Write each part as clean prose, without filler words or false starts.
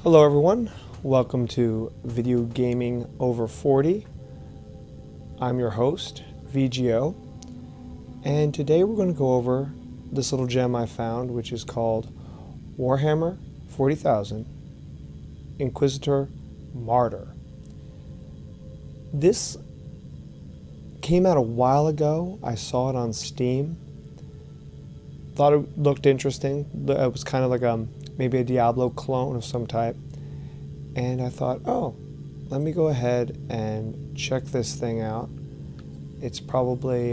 Hello everyone, welcome to Video Gaming Over 40. I'm your host, VGO, and today we're going to go over this little gem I found, which is called Warhammer 40,000 Inquisitor Martyr. This came out a while ago. I saw it on Steam. Thought it looked interesting. It was kind of like maybe a Diablo clone of some type. And I thought, oh, let me go ahead and check this thing out. It's probably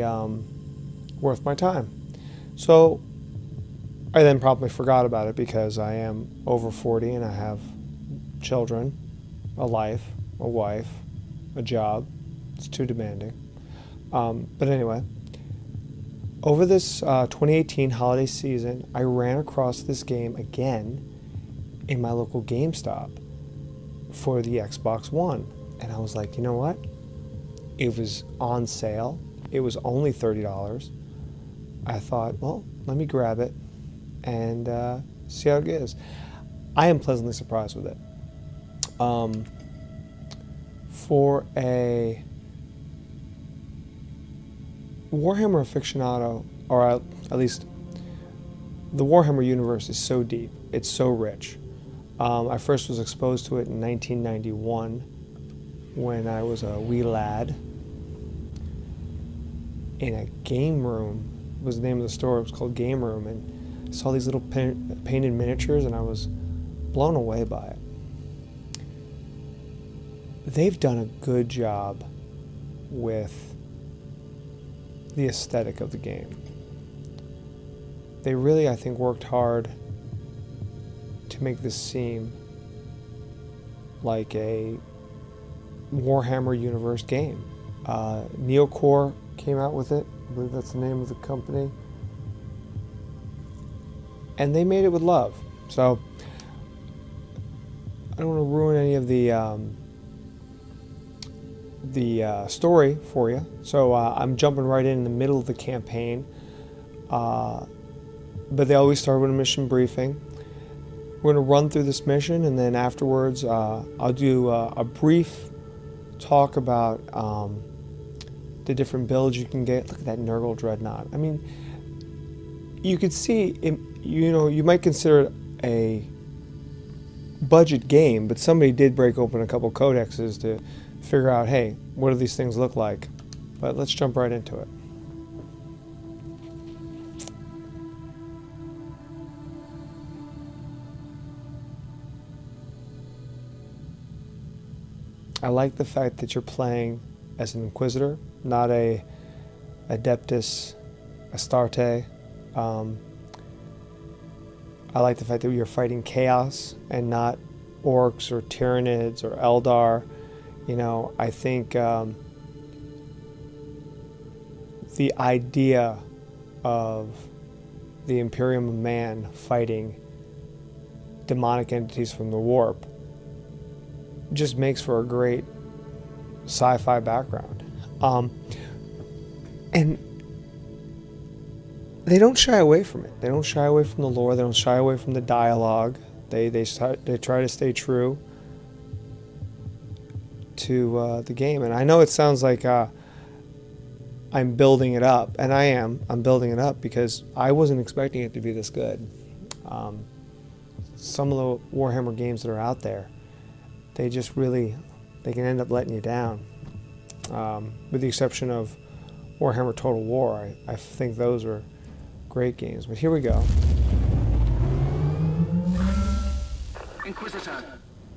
worth my time. So I then probably forgot about it because I am over 40 and I have children, a life, a wife, a job. It's too demanding. But anyway, over this 2018 holiday season, I ran across this game again in my local GameStop for the Xbox One. And I was like, you know what? It was on sale. It was only $30. I thought, well, let me grab it and see how it is. I am pleasantly surprised with it. For a Warhammer aficionado, or at least the Warhammer universe is so deep, it's so rich. I first was exposed to it in 1991 when I was a wee lad in a game room. Was the name of the store. It was called Game Room, and I saw these little painted miniatures and I was blown away by it. They've done a good job with the aesthetic of the game. They really, I think, worked hard to make this seem like a Warhammer universe game. Neocore came out with it. I believe that's the name of the company. And they made it with love. So I don't want to ruin any of the story for you. So I'm jumping right in the middle of the campaign. But they always start with a mission briefing. We're going to run through this mission, and then afterwards I'll do a brief talk about the different builds you can get. Look at that Nurgle Dreadnought. I mean, you could see, you might consider it a budget game, but somebody did break open a couple codexes to figure out, hey, what do these things look like? But let's jump right into it. I like the fact that you're playing as an Inquisitor, not a Adeptus Astarte. I like the fact that you're fighting Chaos and not Orcs or Tyranids or Eldar. I think the idea of the Imperium of Man fighting demonic entities from the Warp just makes for a great sci-fi background. And they don't shy away from it. They don't shy away from the lore. They don't shy away from the dialogue. They try to stay true to the game. And I know it sounds like I'm building it up, and I am. I'm building it up because I wasn't expecting it to be this good. Some of the Warhammer games that are out there, they can end up letting you down. With the exception of Warhammer Total War, I think those are great games. But here we go. Inquisitor,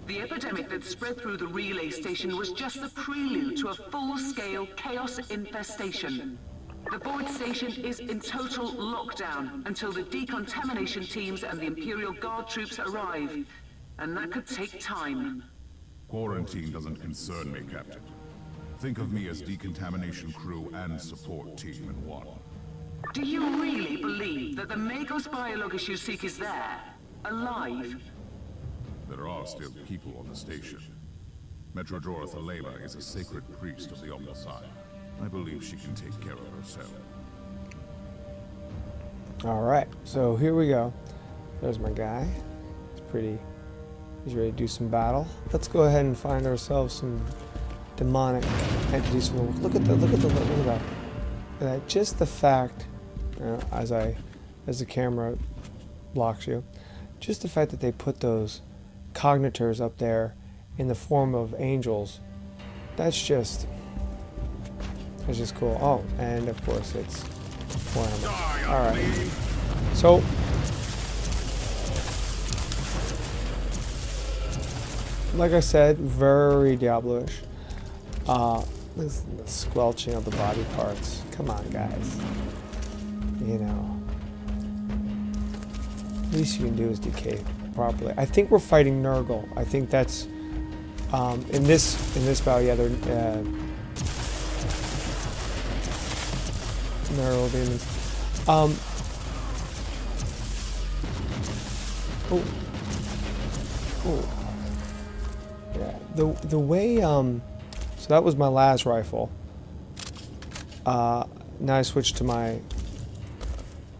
the epidemic that spread through the relay station was just the prelude to a full-scale chaos infestation. The Void Station is in total lockdown until the decontamination teams and the Imperial Guard troops arrive. And that could take time. Quarantine doesn't concern me, Captain. Think of me as decontamination crew and support team in one. Do you really believe that the Magos biologist you seek is there, alive? There are still people on the station. Metrodora Thalema is a sacred priest of the Omnicide. I believe she can take care of herself. Alright, so here we go. There's my guy. It's pretty He's ready to do some battle. Let's go ahead and find ourselves some demonic entities from the world. Look at that! Look at that! Just the fact, as the camera blocks you, just the fact that they put those cognitors up there in the form of angels. That's just cool. Oh, and of course it's Warhammer. All right. So. Like I said, very Diablo-ish. This is the squelching of the body parts. Come on, guys. You know. Least you can do is decay properly. I think we're fighting Nurgle. I think that's in this battle. Yeah, they're Nurgle demons. Oh. Yeah, the way so that was my last rifle. Now I switched to my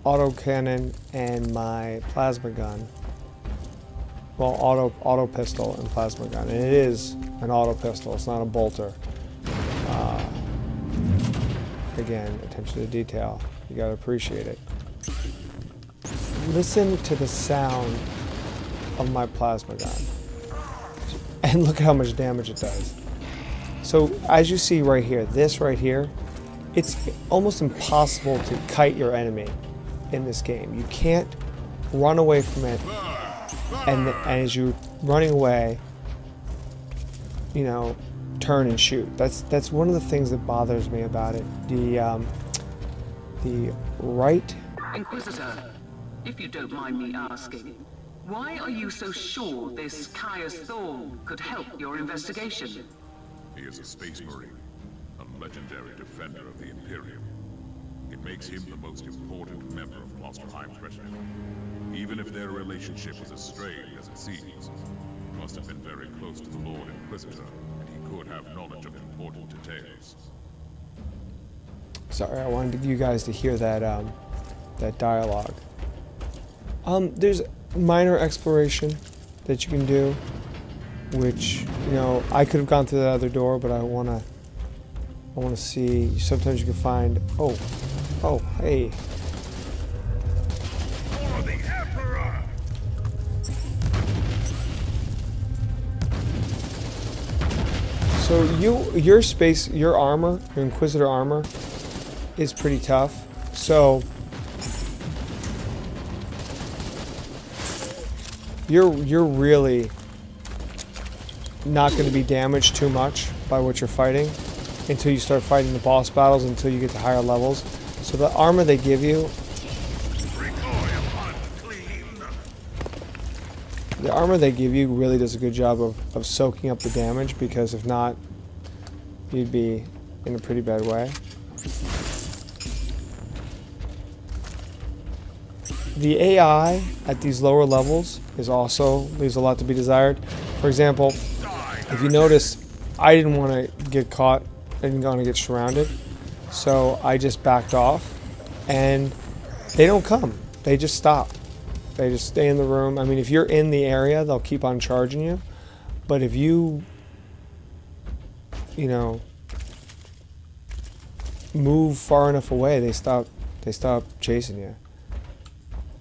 autocannon and my plasma gun. Well, auto pistol and plasma gun, and it is an auto pistol. It's not a bolter. Again, attention to detail. You gotta appreciate it. Listen to the sound of my plasma gun. And look at how much damage it does. So as you see right here, this right here, it's almost impossible to kite your enemy in this game. You can't run away from it, and as you're running away, you know, turn and shoot. That's one of the things that bothers me about it. The right. Inquisitor, if you don't mind me asking, why are you so sure this Caius Thorn could help your investigation? He is a space marine, a legendary defender of the Imperium. It makes him the most important member of Klosterheim's regiment. Even if their relationship is as strained as it seems, he must have been very close to the Lord Inquisitor, and he could have knowledge of important details. Sorry, I wanted you guys to hear that that dialogue. There's minor exploration that you can do, which, you know, I could have gone through that other door, but I wanna see. Sometimes you can find. Oh, hey. For the Emperor! So your armor, your Inquisitor armor, is pretty tough. So you're really not going to be damaged too much by what you're fighting until you start fighting the boss battles, until you get to higher levels. So the armor they give you, really does a good job of soaking up the damage, because if not, you'd be in a pretty bad way. The AI at these lower levels leaves a lot to be desired. For example, if you notice, I didn't want to get caught. I didn't want to get surrounded. So I just backed off. And they don't come. They just stop. They just stay in the room. I mean, if you're in the area, they'll keep on charging you. But if you know, move far enough away, they stop chasing you.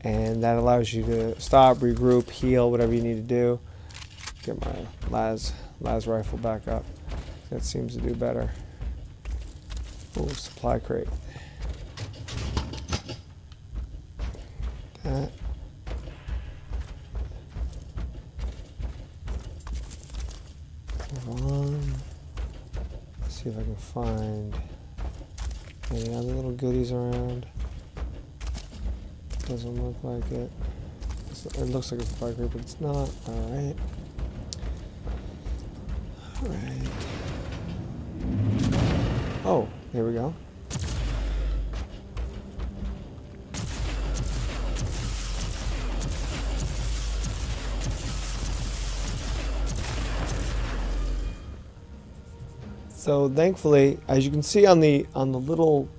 And that allows you to stop, regroup, heal, whatever you need to do. Get my las rifle back up. That seems to do better. Oh, supply crate. That. Move on. Let's see if I can find any other little goodies around. Doesn't look like it. It looks like it's a supply crate, but it's not. Alright. Alright. Oh, here we go. So thankfully, as you can see on the little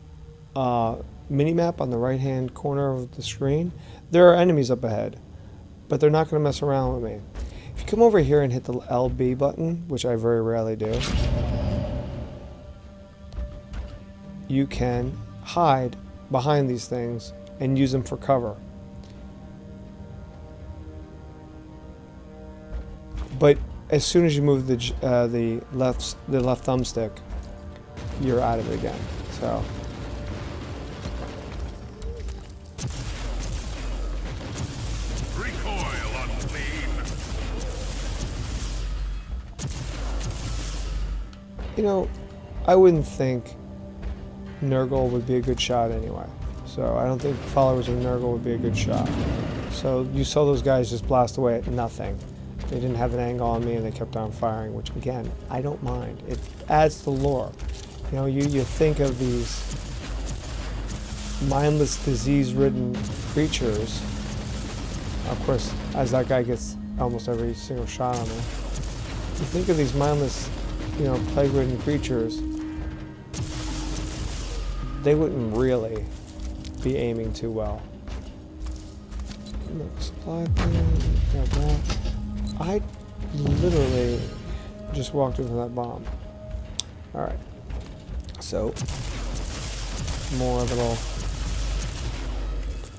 mini-map on the right-hand corner of the screen, there are enemies up ahead, but they're not going to mess around with me. If you come over here and hit the LB button, which I very rarely do, you can hide behind these things and use them for cover. But as soon as you move the left thumbstick, you're out of it again. So Recoil unclean. you know, I wouldn't think Nurgle would be a good shot anyway. So I don't think followers of Nurgle would be a good shot. So you saw those guys just blast away at nothing. They didn't have an angle on me and they kept on firing, which again, I don't mind. It adds to the lore. You know, you think of these mindless, disease-ridden creatures. Of course, as that guy gets almost every single shot on me. You think of these mindless, you know, plague-ridden creatures, they wouldn't really be aiming too well. Look, supply thing, got that. I literally just walked into that bomb. Alright. So, more little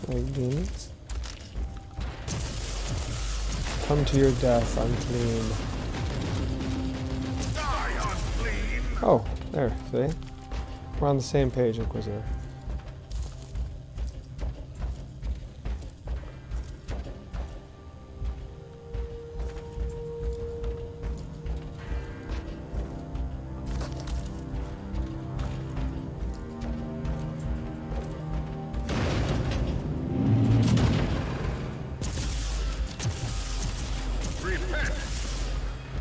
plague demons. Come to your death, unclean. Die unclean. Oh, there, see? We're on the same page, Inquisitor. Repent.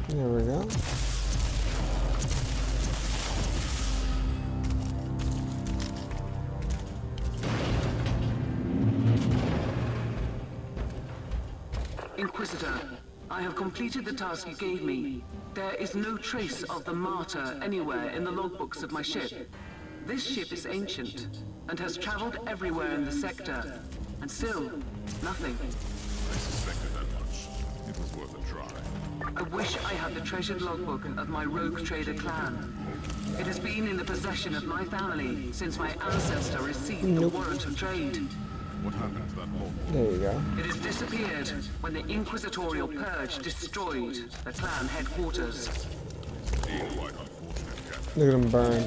There we go. Inquisitor, I have completed the task you gave me. There is no trace of the Martyr anywhere in the logbooks of my ship. This ship is ancient and has traveled everywhere in the sector, and still, nothing. I suspected that much. It was worth a try. I wish I had the treasured logbook of my rogue trader clan. It has been in the possession of my family since my ancestor received the warrant of trade. What happened to that log? There you go. It has disappeared when the Inquisitorial Purge destroyed the clan headquarters. Indeed, quite unfortunate, Captain. Look at him burn.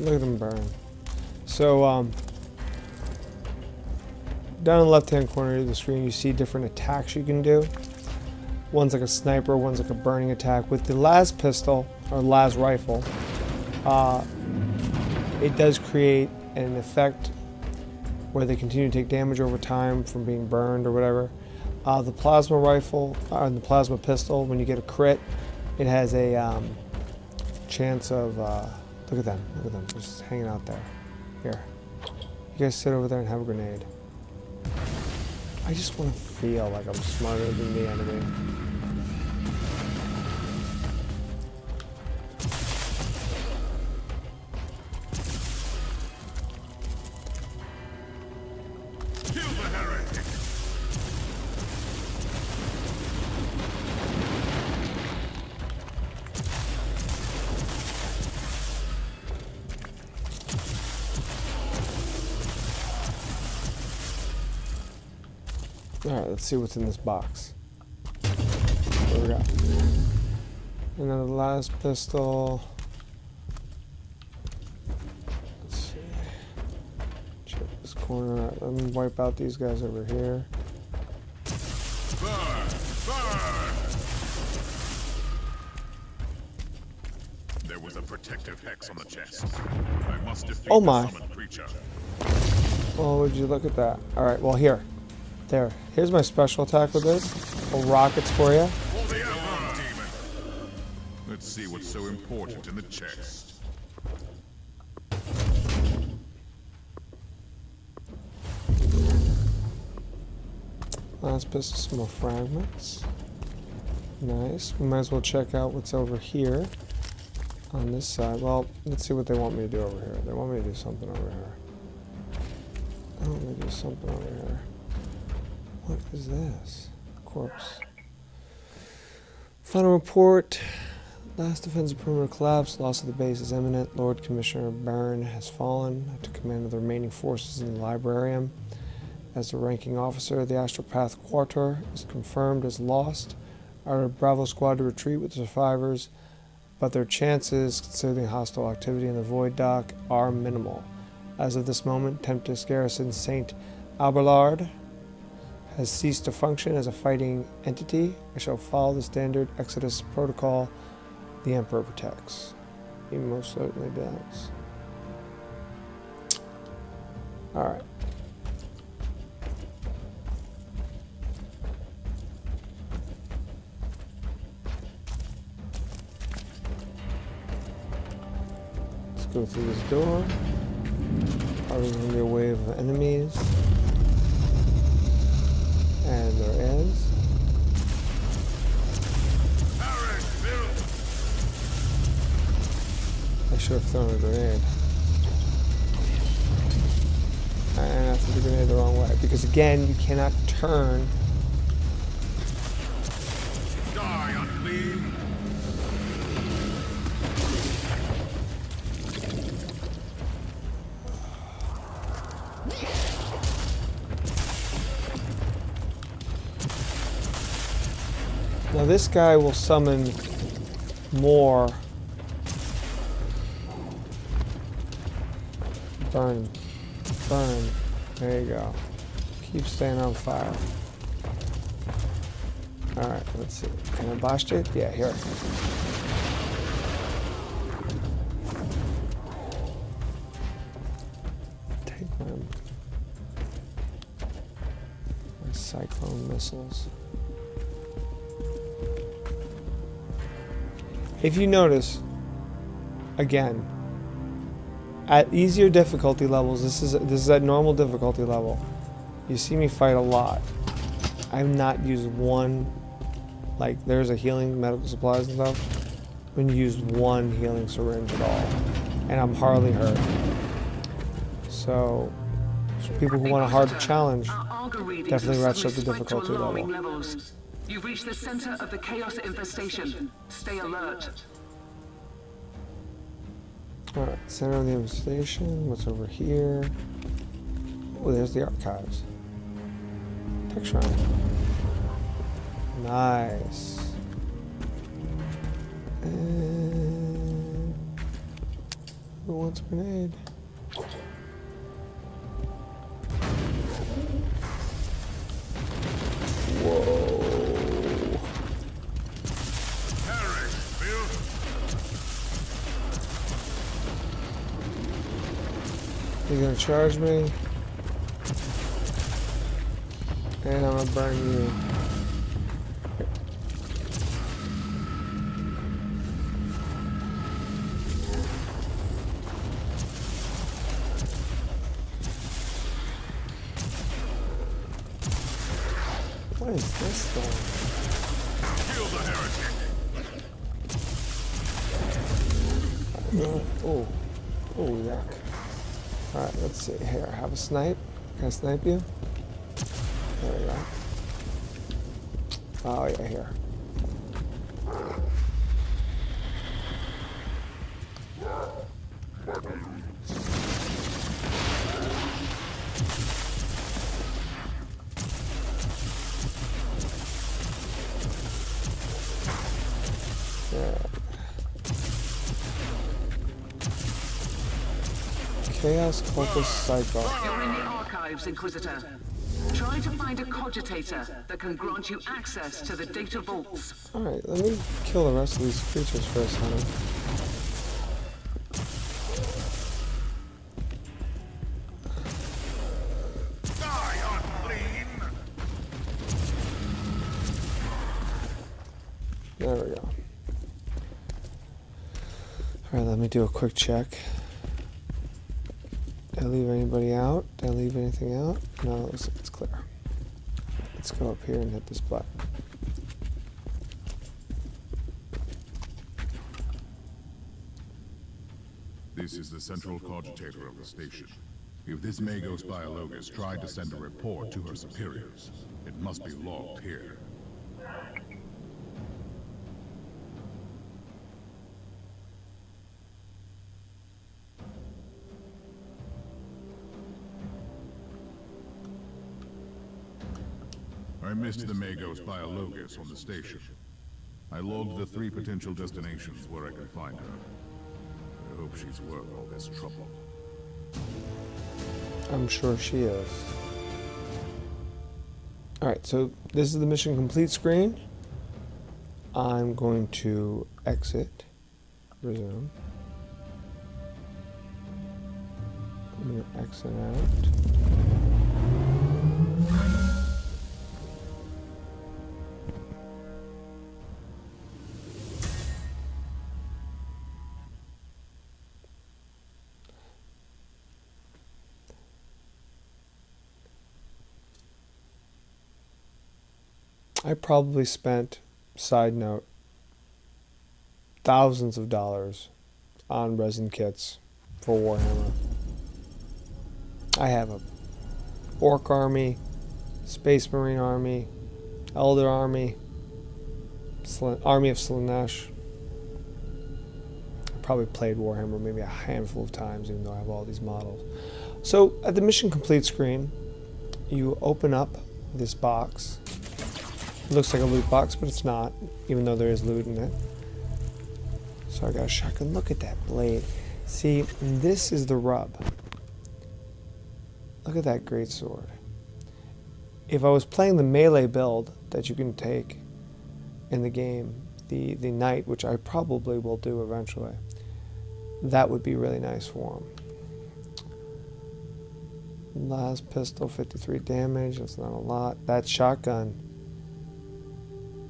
Look at him burn. So, down in the left-hand corner of the screen, you see different attacks you can do. One's like a sniper, one's like a burning attack. With the las pistol, or las rifle, it does create an effect where they continue to take damage over time from being burned or whatever. The plasma rifle, or the plasma pistol, when you get a crit, it has a chance of, look at them, just hanging out there. Here, you guys sit over there and have a grenade. I just want to feel like I'm smarter than the enemy. Kill the heretic. Alright, let's see what's in this box. What do we got? Another last pistol. Let's see. Check this corner. Alright, let me wipe out these guys over here. Burn! Burn! There was a protective hex on the chest. I must defeat Oh my. the summoned creature. Oh, would you look at that? Alright, well here. There. Here's my special attack with this. Little rockets for you. For the everone demon. Let's see what's so important in the chest. Last pistol, some more fragments. Nice. We might as well check out what's over here on this side. Well, let's see what they want me to do over here. They want me to do something over here. They want me to do something over here. What is this? Corpse. Final report. Last defensive perimeter collapse. Loss of the base is imminent. Lord Commissioner Byrne has fallen. I took command of the remaining forces in the librarium. As the ranking officer, the Astropath Quarter is confirmed as lost. I ordered Bravo Squad to retreat with the survivors, but their chances, considering hostile activity in the Void Dock, are minimal. As of this moment, Tempest Garrison St. Abelard has ceased to function as a fighting entity. I shall follow the standard Exodus protocol the Emperor protects. He most certainly does. Alright. Let's go through this door. Probably going to be a wave of enemies. And there is. I should have thrown a grenade. And I threw the grenade the wrong way. Because again, you cannot turn. Die, unclean! Now this guy will summon more. Burn. Burn. There you go. Keep staying on fire. Alright, let's see. Can I blast it? Yeah, here. Take my cyclone missiles. If you notice, again, at easier difficulty levels, this is at normal difficulty level, you see me fight a lot. I've not used one, like there's a healing, medical supplies and stuff, I haven't used one healing syringe at all. And I'm hardly hurt. So, for people who want a harder challenge, definitely ratchet up the difficulty level. You've reached the center of the chaos infestation. Stay alert. Alright, center of the infestation. What's over here? Oh, there's the archives. Tech shrine. Nice. And who wants a grenade? Whoa. You're gonna charge me, and I'm gonna burn you. What is this thing? Kill the heretic! Oh, oh, yuck. Alright, let's see. Here, have a snipe. Can I snipe you? There we go. Oh, yeah, here. Chaos Cultist Cycle. You're in the archives, Inquisitor. Try to find a cogitator that can grant you access to the data vaults. Alright, let me kill the rest of these creatures first, honey. Die, unclean! There we go. Alright, let me do a quick check. Did I leave anybody out? Did I leave anything out? No, it's clear. Let's go up here and hit this button. This is the central cogitator of the station. If this Magos Biologus tried to send a report to her superiors, it must be logged here. I missed the Magos Biologus on the station. I logged the 3 potential destinations where I could find her. I hope she's worth all this trouble. I'm sure she is. Alright, so this is the mission complete screen. I'm going to exit, resume. I'm going to exit out. I probably spent, side note, thousands of dollars on resin kits for Warhammer. I have a Orc army, Space Marine army, Elder army, Army of Slaanesh. I probably played Warhammer maybe a handful of times, even though I have all these models. So at the mission complete screen, you open up this box. It looks like a loot box, but it's not, even though there is loot in it. So I got a shotgun. Look at that blade. See, this is the rub. Look at that greatsword. If I was playing the melee build that you can take in the game, the knight, which I probably will do eventually, that would be really nice for him. Last pistol, 53 damage. That's not a lot. That shotgun,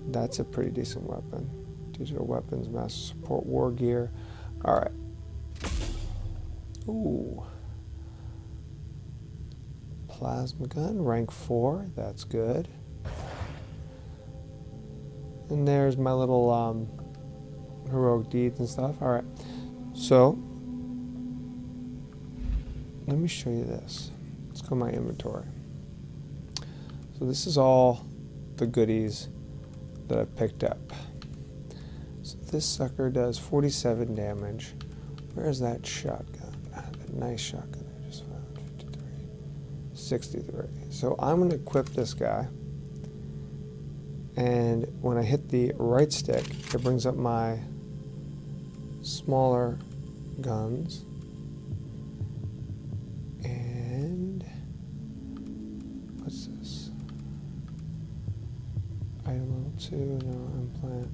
that's a pretty decent weapon. Digital weapons, master support, war gear. Alright. Ooh. Plasma gun, rank 4. That's good. And there's my little heroic deeds and stuff. Alright. So, let me show you this. Let's go to my inventory. So this is all the goodies that I picked up. So this sucker does 47 damage. Where's that shotgun? That nice shotgun I just found. 53. 63. So I'm going to equip this guy. And when I hit the right stick, it brings up my smaller guns. And what's this? Item level 2, no, implant.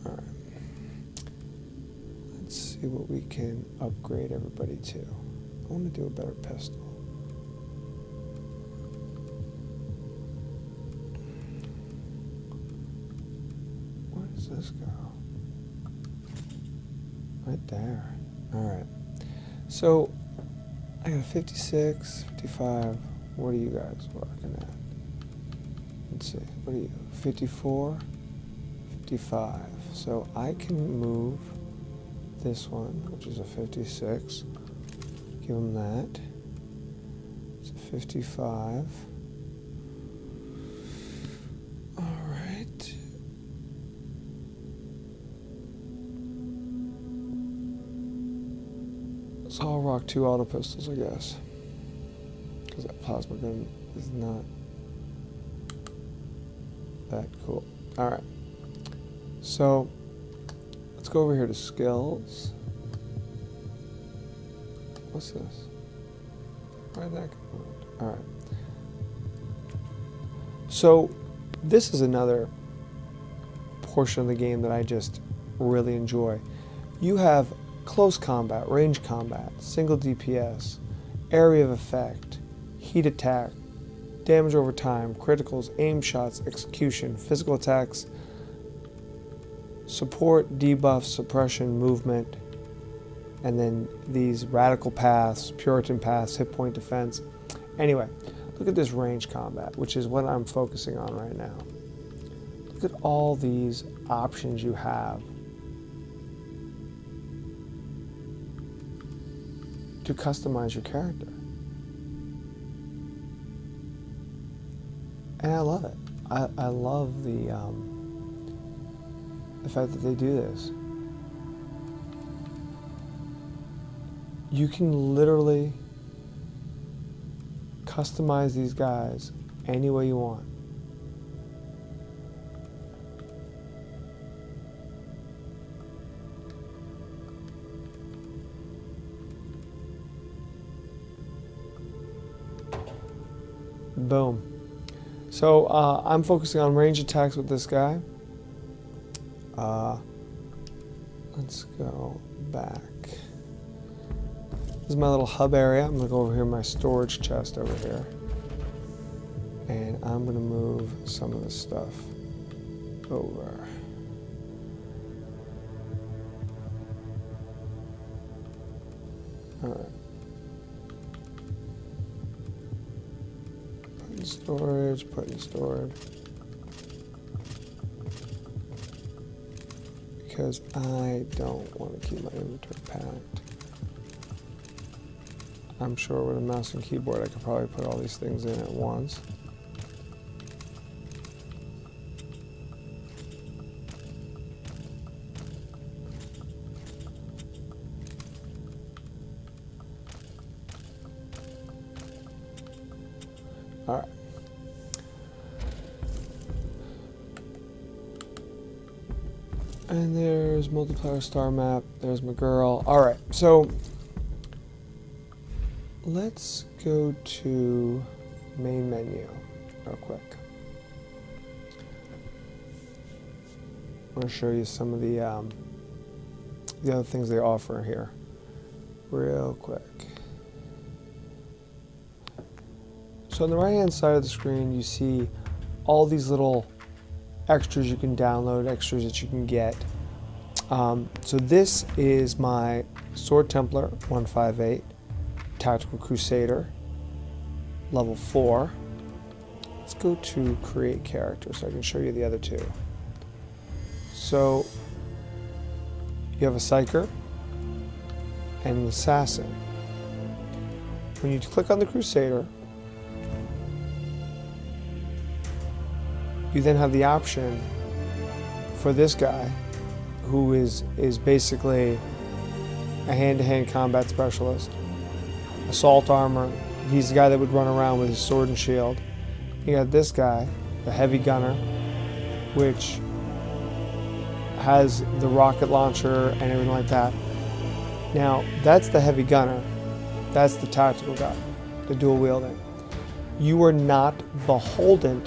Alright. Let's see what we can upgrade everybody to. I want to do a better pistol. Where does this go? Right there. Alright. So, I got a 56, 55. What are you guys working at? Let's see. What are you? 54, 55. So I can move this one, which is a 56. Give him that. It's a 55. Alright. So I'll rock 2 auto pistols, I guess. Because that plasma gun is not that cool. Alright. So, let's go over here to skills. What's this? Where'd that go? Alright. So, this is another portion of the game that I just really enjoy. You have close combat, range combat, single DPS, area of effect, heat attack, damage over time, criticals, aim shots, execution, physical attacks, support, debuff, suppression, movement, and then these radical paths, Puritan paths, hit point defense. Anyway, look at this range combat, which is what I'm focusing on right now. Look at all these options you have to customize your character. And I love it. I love the fact that they do this. You can literally customize these guys any way you want. Boom. So I'm focusing on range attacks with this guy. Let's go back. This is my little hub area. I'm going to go over here in my storage chest over here. And I'm going to move some of this stuff over. Alright. Put in storage, put in storage. Because I don't want to keep my inventory packed. I'm sure with a mouse and keyboard I could probably put all these things in at once. Alright. And there's multiplayer star map. There's my girl. Alright, so let's go to main menu real quick. I'm going to show you some of the other things they offer here real quick. So on the right hand side of the screen you see all these little extras you can download, extras that you can get. So this is my Sword Templar 158, Tactical Crusader, level 4. Let's go to create character so I can show you the other two. So you have a Psyker and an Assassin. When you click on the Crusader, you then have the option for this guy, who is basically a hand-to-hand combat specialist. Assault armor, he's the guy that would run around with his sword and shield. You got this guy, the heavy gunner, which has the rocket launcher and everything like that. Now, that's the heavy gunner. That's the tactical guy, the dual wielding. You are not beholden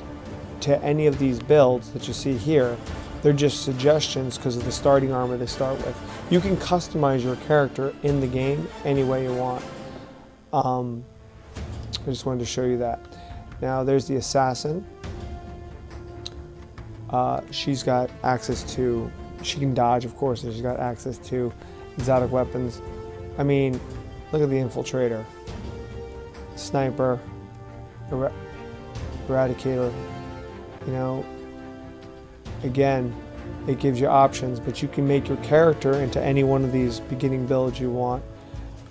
to any of these builds that you see here. They're just suggestions because of the starting armor they start with. You can customize your character in the game any way you want. I just wanted to show you that. Now there's the Assassin. She's got access to, she can dodge of course, and she's got access to exotic weapons. I mean, look at the Infiltrator, Sniper, Eradicator. You know, again, it gives you options, but you can make your character into any one of these beginning builds you want.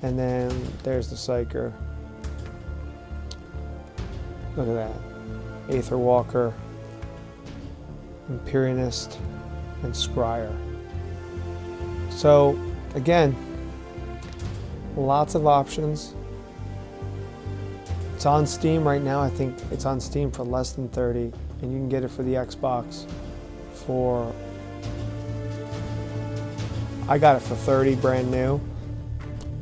And then there's the Psyker. Look at that. Aether Walker, Imperialist, and Scryer. So, again, lots of options. It's on Steam right now. I think it's on Steam for less than 30, and you can get it for the Xbox for, I got it for 30 brand new.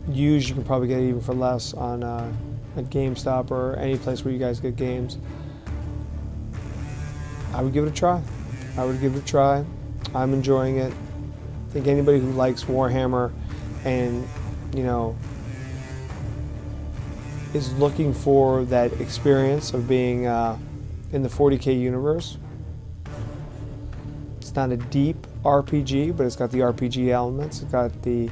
Used, you can probably get it even for less on at GameStop or any place where you guys get games. I would give it a try. I would give it a try. I'm enjoying it. I think anybody who likes Warhammer and, you know, is looking for that experience of being in the 40K universe. It's not a deep RPG, but it's got the RPG elements. It's got the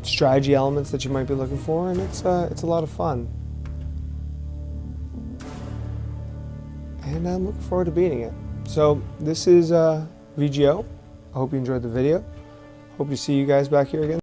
strategy elements that you might be looking for, and it's a lot of fun. And I'm looking forward to beating it. So this is VGO. I hope you enjoyed the video. Hope to see you guys back here again.